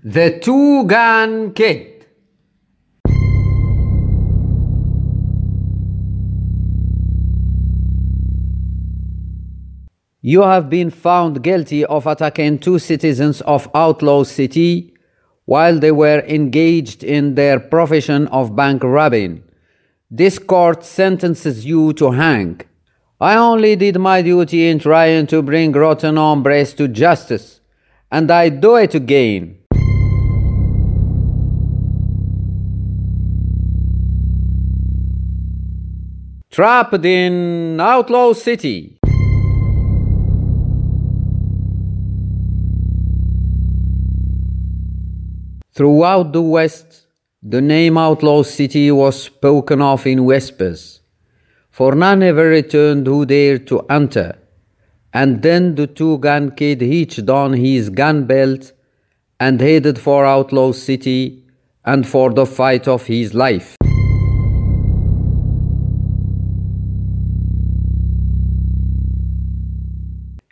The Two-Gun Kid. You have been found guilty of attacking two citizens of Outlaw City while they were engaged in their profession of bank robbing. This court sentences you to hang. I only did my duty in trying to bring rotten hombres to justice, and I do it again. Trapped in Outlaw City. Throughout the West, the name Outlaw City was spoken of in whispers, for none ever returned who dared to enter. And then the Two-Gun Kid hitched on his gun belt and headed for Outlaw City and for the fight of his life.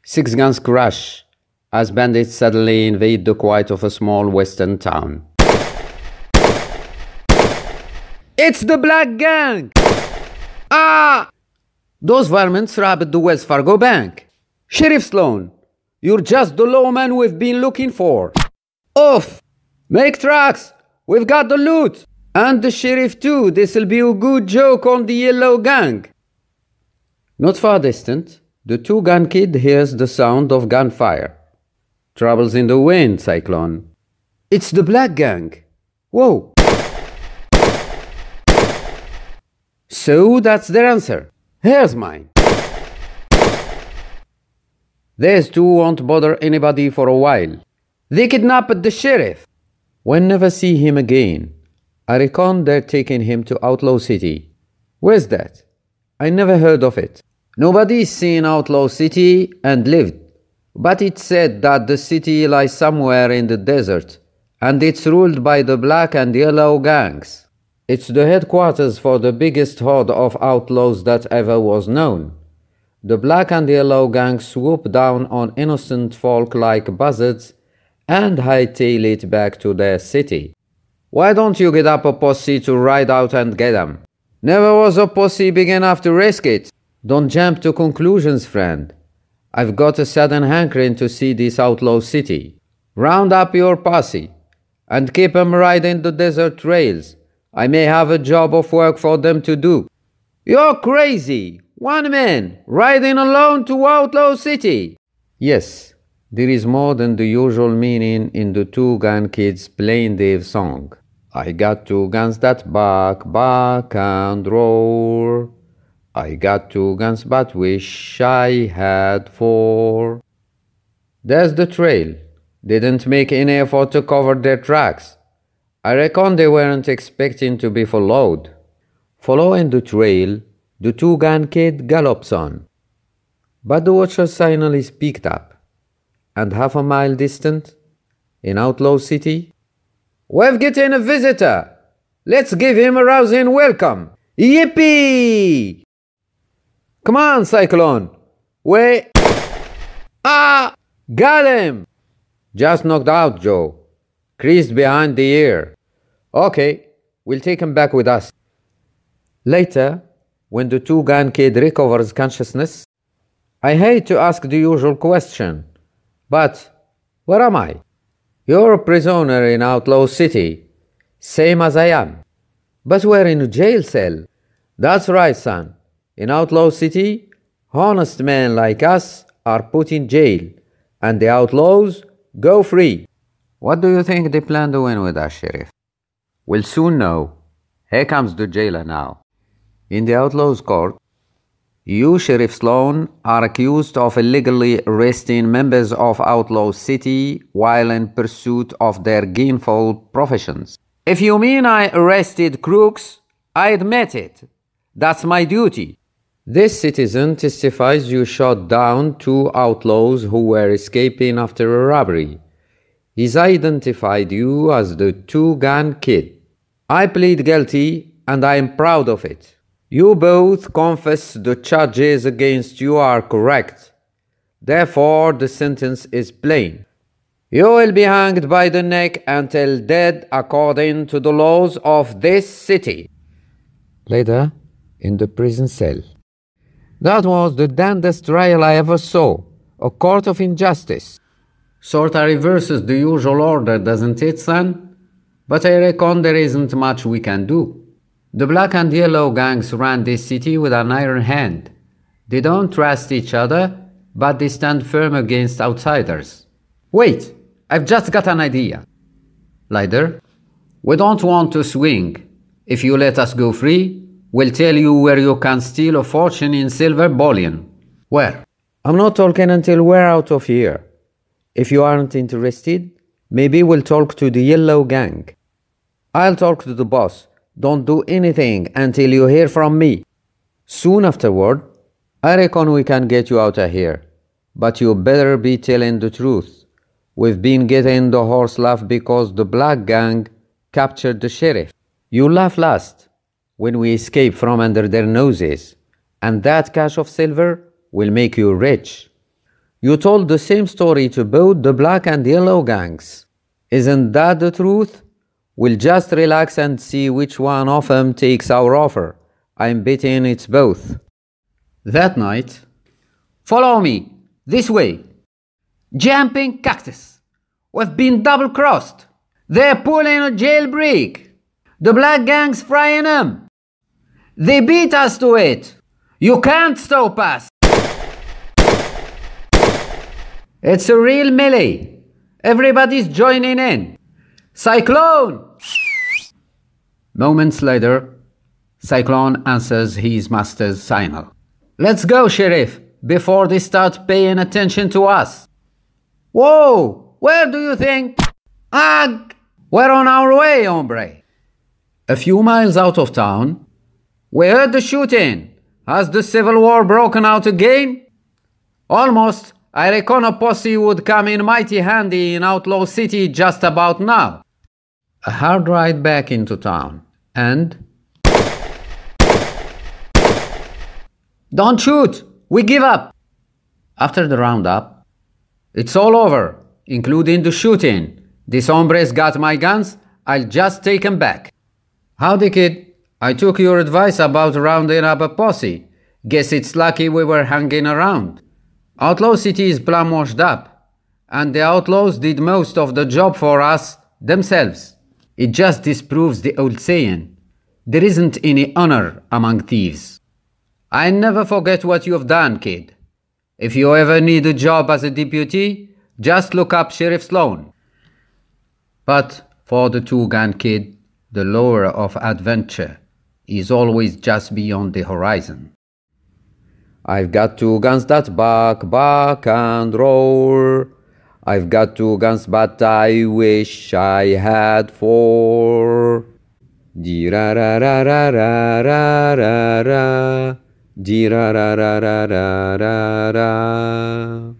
Six guns crash as bandits suddenly invade the quiet of a small western town. It's the Black Gang! Ah! Those varmints robbed the Wells Fargo Bank. Sheriff Sloan, you're just the lawman we've been looking for. Off! Make tracks! We've got the loot! And the sheriff too. This'll be a good joke on the Yellow Gang. Not far distant, the Two-Gun Kid hears the sound of gunfire. Troubles in the wind, Cyclone. It's the Black Gang. Whoa. So that's their answer. Here's mine. These two won't bother anybody for a while. They kidnapped the sheriff. We'll never see him again. I reckon they're taking him to Outlaw City. Where's that? I never heard of it. Nobody's seen Outlaw City and lived, but it's said that the city lies somewhere in the desert, and it's ruled by the Black and Yellow gangs. It's the headquarters for the biggest horde of outlaws that ever was known. The Black and Yellow gangs swoop down on innocent folk like buzzards and hightail it back to their city. Why don't you get up a posse to ride out and get 'em? Never was a posse big enough to risk it. Don't jump to conclusions, friend. I've got a sudden hankering to see this Outlaw City. Round up your posse and keep 'em riding the desert trails. I may have a job of work for them to do. You're crazy! One man riding alone to Outlaw City! Yes, there is more than the usual meaning in the Two-Gun Kid's Plain Dave song. I got two guns that bark and roar. I got two guns but wish I had four. There's the trail. Didn't make any effort to cover their tracks. I reckon they weren't expecting to be followed. Following the trail, the Two-Gun Kid gallops on. But the watcher signal is picked up, and half a mile distant, in Outlaw City, we've gotten a visitor. Let's give him a rousing welcome. Yippee! Come on, Cyclone. Wait. Ah! Got him! Just knocked out, Joe. Creased behind the ear. Okay, we'll take him back with us. Later, when the Two-Gun Kid recovers consciousness, I hate to ask the usual question, but where am I? You're a prisoner in Outlaw City, same as I am. But we're in a jail cell. That's right, son. In Outlaw City, honest men like us are put in jail, and the outlaws go free. What do you think they plan doing with us, Sheriff? We'll soon know. Here comes the jailer now. In the outlaws' court, you, Sheriff Sloan, are accused of illegally arresting members of Outlaw City while in pursuit of their gainful professions. If you mean I arrested crooks, I admit it. That's my duty. This citizen testifies you shot down two outlaws who were escaping after a robbery. He's identified you as the Two-Gun Kid. I plead guilty, and I am proud of it. You both confess the charges against you are correct. Therefore, the sentence is plain. You will be hanged by the neck until dead according to the laws of this city. Later, in the prison cell. That was the damnedest trial I ever saw. A court of injustice. Sorta reverses the usual order, doesn't it, son? But I reckon there isn't much we can do. The black and yellow gangs run this city with an iron hand. They don't trust each other, but they stand firm against outsiders. Wait, I've just got an idea. Leader, we don't want to swing. If you let us go free, we'll tell you where you can steal a fortune in silver bullion. Where? I'm not talking until we're out of here. If you aren't interested, maybe we'll talk to the yellow gang. I'll talk to the boss. Don't do anything until you hear from me. Soon afterward, I reckon we can get you out of here. But you better be telling the truth. We've been getting the horse laugh because the black gang captured the sheriff. You laugh last when we escape from under their noses. And that cache of silver will make you rich. You told the same story to both the black and yellow gangs. Isn't that the truth? We'll just relax and see which one of them takes our offer. I'm betting it's both. That night, follow me, this way. Jumping cactus. We've been double-crossed. They're pulling a jailbreak. The black gang's frying them. They beat us to it. You can't stop us. It's a real melee. Everybody's joining in. Cyclone! Moments later, Cyclone answers his master's signal. Let's go, Sheriff, before they start paying attention to us. Whoa! Where do you think? Ugh! We're on our way, hombre. A few miles out of town, we heard the shooting. Has the Civil War broken out again? Almost. I reckon a posse would come in mighty handy in Outlaw City just about now. A hard ride back into town, and... Don't shoot! We give up! After the roundup, it's all over, including the shooting. These hombres got my guns, I'll just take them back. Howdy, kid. I took your advice about rounding up a posse. Guess it's lucky we were hanging around. Outlaw City is plumb washed up, and the outlaws did most of the job for us themselves. It just disproves the old saying, there isn't any honor among thieves. I never forget what you've done, kid. If you ever need a job as a deputy, just look up Sheriff Sloan. But for the two-gun kid, the lure of adventure is always just beyond the horizon. I've got two guns that bark and roar. I've got two guns, but I wish I had four. Dee-ra-ra-ra-ra-ra-ra-ra. Dee-ra-ra-ra-ra-ra-ra-ra.